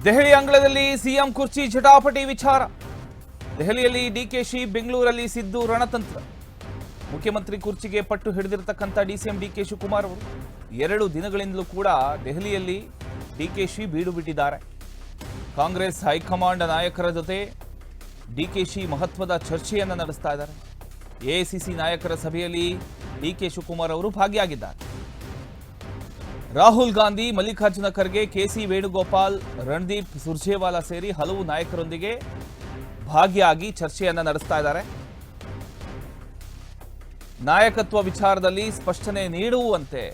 ದೆಹಲಿ ಅಂಗಳದಲ್ಲಿ ಸಿಎಂ ಕುರ್ಚಿ ಜಟಾಪಟಿ ವಿಚಾರ. ದೆಹಲಿಯಲ್ಲಿ ಡಿಕೆಶಿ, ಬೆಂಗಳೂರಲ್ಲಿ ಸಿದ್ದು ರಣತಂತ್ರ. ಮುಖ್ಯಮಂತ್ರಿ ಕುರ್ಚಿಗೆ ಪಟ್ಟು ಹಿಡಿದಿರತಕ್ಕಂಥ ಡಿಸಿಎಂ ಡಿಕೆ ಶಿವಕುಮಾರ್ ಅವರು 2 ದಿನಗಳಿಂದಲೂ ಕೂಡ ದೆಹಲಿಯಲ್ಲಿ ಡಿಕೆಶಿ ಬೀಡು ಬಿಟ್ಟಿದ್ದಾರೆ. ಕಾಂಗ್ರೆಸ್ ಹೈಕಮಾಂಡ್ ನಾಯಕರ ಜೊತೆ ಡಿಕೆಶಿ ಮಹತ್ವದ ಚರ್ಚೆಯನ್ನು ನಡೆಸ್ತಾ ಇದ್ದಾರೆ. ಎಐಸಿಸಿ ನಾಯಕರ ಸಭೆಯಲ್ಲಿ ಡಿಕೆ ಶಿವಕುಮಾರ್ ಅವರು ಭಾಗಿಯಾಗಿದ್ದಾರೆ. ರಾಹುಲ್ ಗಾಂಧಿ, ಮಲ್ಲಿಕಾರ್ಜುನ ಖರ್ಗೆ, ಕೆಸಿ ವೇಣುಗೋಪಾಲ್, ರಣದೀಪ್ ಸುರ್ಜೇವಾಲಾ ಸೇರಿ ಹಲವು ನಾಯಕರೊಂದಿಗೆ ಭಾಗಿಯಾಗಿ ಚರ್ಚೆಯನ್ನ ನಡೆಸ್ತಾ ಇದ್ದಾರೆ. ನಾಯಕತ್ವ ವಿಚಾರದಲ್ಲಿ ಸ್ಪಷ್ಟನೆ ನೀಡುವಂತೆ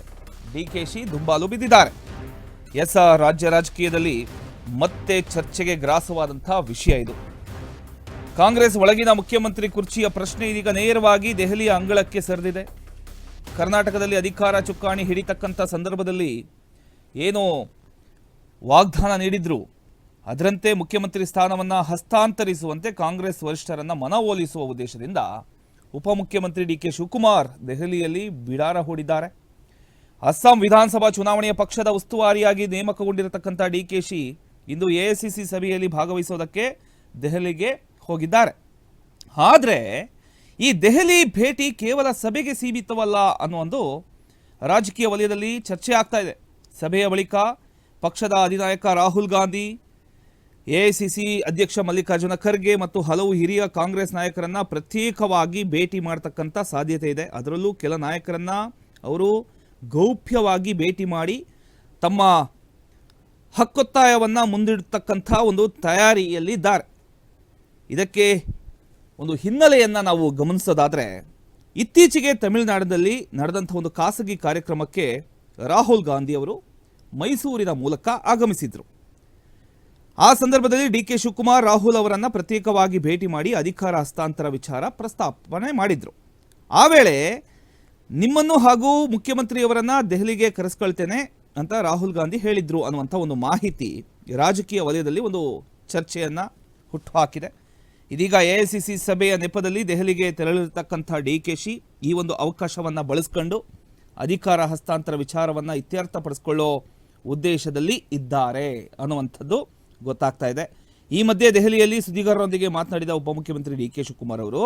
ಡಿಕೆಶಿ ದುಂಬಾಲು ಬಿದ್ದಿದ್ದಾರೆ. ರಾಜ್ಯ ರಾಜಕೀಯದಲ್ಲಿ ಮತ್ತೆ ಚರ್ಚೆಗೆ ಗ್ರಾಸವಾದಂತಹ ವಿಷಯ ಇದು. ಕಾಂಗ್ರೆಸ್ ಒಳಗಿನ ಮುಖ್ಯಮಂತ್ರಿ ಕುರ್ಚಿಯ ಪ್ರಶ್ನೆ ಇದೀಗ ನೇರವಾಗಿ ದೆಹಲಿಯ ಅಂಗಳಕ್ಕೆ ಸರಿದಿದೆ. ಕರ್ನಾಟಕದಲ್ಲಿ ಅಧಿಕಾರ ಚುಕ್ಕಾಣಿ ಹಿಡಿತಕ್ಕಂಥ ಸಂದರ್ಭದಲ್ಲಿ ಏನೋ ವಾಗ್ದಾನ ನೀಡಿದ್ರು, ಅದರಂತೆ ಮುಖ್ಯಮಂತ್ರಿ ಸ್ಥಾನವನ್ನು ಹಸ್ತಾಂತರಿಸುವಂತೆ ಕಾಂಗ್ರೆಸ್ ವರಿಷ್ಠರನ್ನ ಮನವೊಲಿಸುವ ಉದ್ದೇಶದಿಂದ ಉಪಮುಖ್ಯಮಂತ್ರಿ ಡಿಕೆ ಶಿವಕುಮಾರ್ ದೆಹಲಿಯಲ್ಲಿ ಬಿಡಾರ ಹೂಡಿದ್ದಾರೆ. ಅಸ್ಸಾಂ ವಿಧಾನಸಭಾ ಚುನಾವಣೆಯ ಪಕ್ಷದ ಉಸ್ತುವಾರಿಯಾಗಿ ನೇಮಕಗೊಂಡಿರತಕ್ಕಂಥ ಡಿಕೆಶಿ ಇಂದು ಎಐಸಿಸಿ ಸಭೆಯಲ್ಲಿ ಭಾಗವಹಿಸೋದಕ್ಕೆ ದೆಹಲಿಗೆ ಹೋಗಿದ್ದಾರೆ. ಆದರೆ ಈ ದೆಹಲಿ ಭೇಟಿ ಕೇವಲ ಸಭೆಗೆ ಸೀಮಿತವಲ್ಲ ಅನ್ನುವೊಂದು ರಾಜಕೀಯ ವಲಯದಲ್ಲಿ ಚರ್ಚೆ ಆಗ್ತಾ ಇದೆ. ಸಭೆಯ ಬಳಿಕ ಪಕ್ಷದ ಅಧಿನಾಯಕ ರಾಹುಲ್ ಗಾಂಧಿ, ಎಐಸಿಸಿ ಅಧ್ಯಕ್ಷ ಮಲ್ಲಿಕಾರ್ಜುನ ಖರ್ಗೆ ಮತ್ತು ಹಲವು ಹಿರಿಯ ಕಾಂಗ್ರೆಸ್ ನಾಯಕರನ್ನ ಪ್ರತ್ಯೇಕವಾಗಿ ಭೇಟಿ ಮಾಡತಕ್ಕಂಥ ಸಾಧ್ಯತೆ ಇದೆ. ಅದರಲ್ಲೂ ಕೆಲ ನಾಯಕರನ್ನ ಅವರು ಗೌಪ್ಯವಾಗಿ ಭೇಟಿ ಮಾಡಿ ತಮ್ಮ ಹಕ್ಕೊತ್ತಾಯವನ್ನು ಮುಂದಿಡತಕ್ಕಂಥ ಒಂದು ತಯಾರಿಯಲ್ಲಿದ್ದಾರೆ. ಇದಕ್ಕೆ ಒಂದು ಹಿನ್ನೆಲೆಯನ್ನು ನಾವು ಗಮನಿಸೋದಾದರೆ, ಇತ್ತೀಚೆಗೆ ತಮಿಳುನಾಡಿನಲ್ಲಿ ನಡೆದಂಥ ಒಂದು ಖಾಸಗಿ ಕಾರ್ಯಕ್ರಮಕ್ಕೆ ರಾಹುಲ್ ಗಾಂಧಿ ಅವರು ಮೈಸೂರಿನ ಮೂಲಕ ಆಗಮಿಸಿದರು. ಆ ಸಂದರ್ಭದಲ್ಲಿ ಡಿಕೆ ಶಿವಕುಮಾರ್ ರಾಹುಲ್ ಅವರನ್ನು ಪ್ರತ್ಯೇಕವಾಗಿ ಭೇಟಿ ಮಾಡಿ ಅಧಿಕಾರ ಹಸ್ತಾಂತರ ವಿಚಾರ ಪ್ರಸ್ತಾಪನೆ ಮಾಡಿದರು. ಆ ವೇಳೆ ನಿಮ್ಮನ್ನು ಹಾಗೂ ಮುಖ್ಯಮಂತ್ರಿಯವರನ್ನು ದೆಹಲಿಗೆ ಕರೆಸ್ಕೊಳ್ತೇನೆ ಅಂತ ರಾಹುಲ್ ಗಾಂಧಿ ಹೇಳಿದ್ರು ಅನ್ನುವಂಥ ಒಂದು ಮಾಹಿತಿ ರಾಜಕೀಯ ವಲಯದಲ್ಲಿ ಒಂದು ಚರ್ಚೆಯನ್ನು ಹುಟ್ಟುಹಾಕಿದೆ. ಇದೀಗ ಎಐಸಿಸಿ ಸಭೆಯ ನೆಪದಲ್ಲಿ ದೆಹಲಿಗೆ ತೆರಳಿರತಕ್ಕಂಥ ಡಿಕೆಶಿ ಈ ಒಂದು ಅವಕಾಶವನ್ನು ಬಳಸಿಕೊಂಡು ಅಧಿಕಾರ ಹಸ್ತಾಂತರ ವಿಚಾರವನ್ನು ಇತ್ಯರ್ಥಪಡಿಸಿಕೊಳ್ಳೋ ಉದ್ದೇಶದಲ್ಲಿ ಇದ್ದಾರೆ ಅನ್ನುವಂಥದ್ದು ಗೊತ್ತಾಗ್ತಾ ಇದೆ. ಈ ಮಧ್ಯೆ ದೆಹಲಿಯಲ್ಲಿ ಸುದ್ದಿಗಾರರೊಂದಿಗೆ ಮಾತನಾಡಿದ ಉಪಮುಖ್ಯಮಂತ್ರಿ ಡಿಕೆ ಶಿವಕುಮಾರ್ ಅವರು,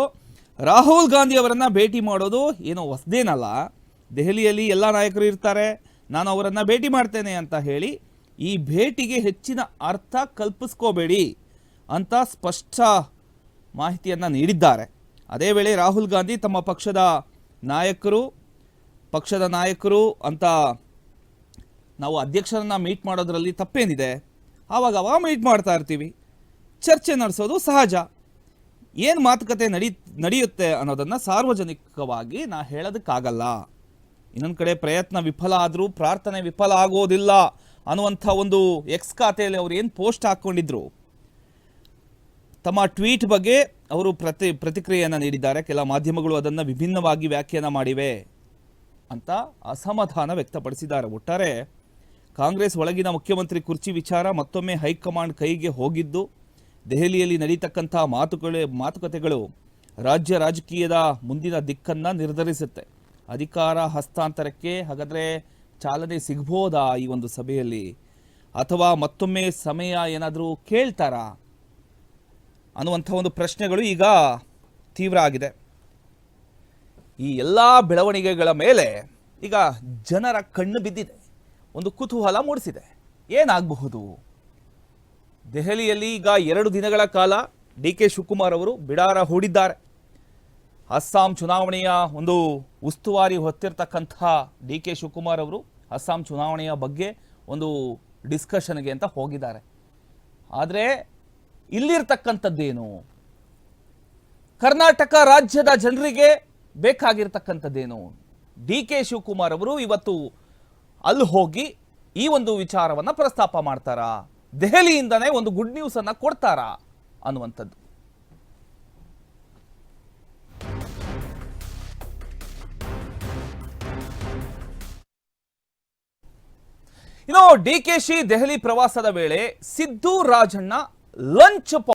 ರಾಹುಲ್ ಗಾಂಧಿ ಅವರನ್ನು ಭೇಟಿ ಮಾಡೋದು ಏನೋ ಹೊಸದೇನಲ್ಲ, ದೆಹಲಿಯಲ್ಲಿ ಎಲ್ಲ ನಾಯಕರು ಇರ್ತಾರೆ, ನಾನು ಅವರನ್ನು ಭೇಟಿ ಮಾಡ್ತೇನೆ ಅಂತ ಹೇಳಿ ಈ ಭೇಟಿಗೆ ಹೆಚ್ಚಿನ ಅರ್ಥ ಕಲ್ಪಿಸ್ಕೋಬೇಡಿ ಅಂತ ಸ್ಪಷ್ಟ ಮಾಹಿತಿಯನ್ನು ನೀಡಿದ್ದಾರೆ. ಅದೇ ವೇಳೆ ರಾಹುಲ್ ಗಾಂಧಿ ತಮ್ಮ ಪಕ್ಷದ ನಾಯಕರು ಅಂತ ನಾವು ಅಧ್ಯಕ್ಷರನ್ನ ಮೀಟ್ ಮಾಡೋದ್ರಲ್ಲಿ ತಪ್ಪೇನಿದೆ, ಆವಾಗ ಮೀಟ್ ಮಾಡ್ತಾ ಇರ್ತೀವಿ, ಚರ್ಚೆ ನಡೆಸೋದು ಸಹಜ, ಏನು ಮಾತುಕತೆ ನಡೆಯುತ್ತೆ ಅನ್ನೋದನ್ನು ಸಾರ್ವಜನಿಕವಾಗಿ ನಾ ಹೇಳೋದಕ್ಕಾಗಲ್ಲ. ಇನ್ನೊಂದು ಕಡೆ ಪ್ರಯತ್ನ ವಿಫಲ ಆದರೂ ಪ್ರಾರ್ಥನೆ ವಿಫಲ ಆಗೋದಿಲ್ಲ ಅನ್ನುವಂಥ ಒಂದು ಎಕ್ಸ್ ಖಾತೆಯಲ್ಲಿ ಅವರು ಏನು ಪೋಸ್ಟ್ ಹಾಕ್ಕೊಂಡಿದ್ರು, ತಮ್ಮ ಟ್ವೀಟ್ ಬಗ್ಗೆ ಅವರು ಪ್ರತಿಕ್ರಿಯೆಯನ್ನು ನೀಡಿದ್ದಾರೆ. ಕೆಲ ಮಾಧ್ಯಮಗಳು ಅದನ್ನು ವಿಭಿನ್ನವಾಗಿ ವ್ಯಾಖ್ಯಾನ ಮಾಡಿವೆ ಅಂತ ಅಸಮಾಧಾನ ವ್ಯಕ್ತಪಡಿಸಿದ್ದಾರೆ. ಒಟ್ಟಾರೆ ಕಾಂಗ್ರೆಸ್ ಒಳಗಿನ ಮುಖ್ಯಮಂತ್ರಿ ಕುರ್ಚಿ ವಿಚಾರ ಮತ್ತೊಮ್ಮೆ ಹೈಕಮಾಂಡ್ ಕೈಗೆ ಹೋಗಿದ್ದು, ದೆಹಲಿಯಲ್ಲಿ ನಡೀತಕ್ಕಂಥ ಮಾತುಕತೆಗಳು ರಾಜ್ಯ ರಾಜಕೀಯದ ಮುಂದಿನ ದಿಕ್ಕನ್ನು ನಿರ್ಧರಿಸುತ್ತೆ. ಅಧಿಕಾರ ಹಸ್ತಾಂತರಕ್ಕೆ ಹಾಗಾದರೆ ಚಾಲನೆ ಸಿಗ್ಬೋದಾ ಈ ಒಂದು ಸಭೆಯಲ್ಲಿ, ಅಥವಾ ಮತ್ತೊಮ್ಮೆ ಸಮಯ ಏನಾದರೂ ಕೇಳ್ತಾರಾ ಅನ್ನುವಂಥ ಒಂದು ಪ್ರಶ್ನೆಗಳು ಈಗ ತೀವ್ರ ಆಗಿದೆ. ಈ ಎಲ್ಲ ಬೆಳವಣಿಗೆಗಳ ಮೇಲೆ ಈಗ ಜನರ ಕಣ್ಣು ಬಿದ್ದಿದೆ, ಒಂದು ಕುತೂಹಲ ಮೂಡಿಸಿದೆ. ಏನಾಗಬಹುದು? ದೆಹಲಿಯಲ್ಲಿ ಈಗ 2 ದಿನಗಳ ಕಾಲ ಡಿಕೆ ಶಿವಕುಮಾರ್ ಅವರು ಬಿಡಾರ ಹೂಡಿದ್ದಾರೆ. ಅಸ್ಸಾಂ ಚುನಾವಣೆಯ ಒಂದು ಉಸ್ತುವಾರಿ ಹೊತ್ತಿರ್ತಕ್ಕಂಥ ಡಿಕೆ ಶಿವಕುಮಾರ್ ಅವರು ಅಸ್ಸಾಂ ಚುನಾವಣೆಯ ಬಗ್ಗೆ ಒಂದು ಡಿಸ್ಕಷನ್ಗೆ ಅಂತ ಹೋಗಿದ್ದಾರೆ. ಆದರೆ ಇಲ್ಲಿರ್ತಕ್ಕಂಥದ್ದೇನು, ಕರ್ನಾಟಕ ರಾಜ್ಯದ ಜನರಿಗೆ ಬೇಕಾಗಿರ್ತಕ್ಕಂಥದ್ದೇನು? ಡಿಕೆ ಶಿವಕುಮಾರ್ ಅವರು ಇವತ್ತು ಅಲ್ಲಿ ಹೋಗಿ ಈ ಒಂದು ವಿಚಾರವನ್ನು ಪ್ರಸ್ತಾಪ ಮಾಡ್ತಾರಾ, ದೆಹಲಿಯಿಂದನೇ ಒಂದು ಗುಡ್ ನ್ಯೂಸ್ ಅನ್ನ ಕೊಡ್ತಾರಾ ಅನ್ನುವಂಥದ್ದು. ಇನ್ನು ಡಿಕೆಶಿ ದೆಹಲಿ ಪ್ರವಾಸದ ವೇಳೆ ಸಿದ್ದು ರಾಜಣ್ಣ ಲಂಚ್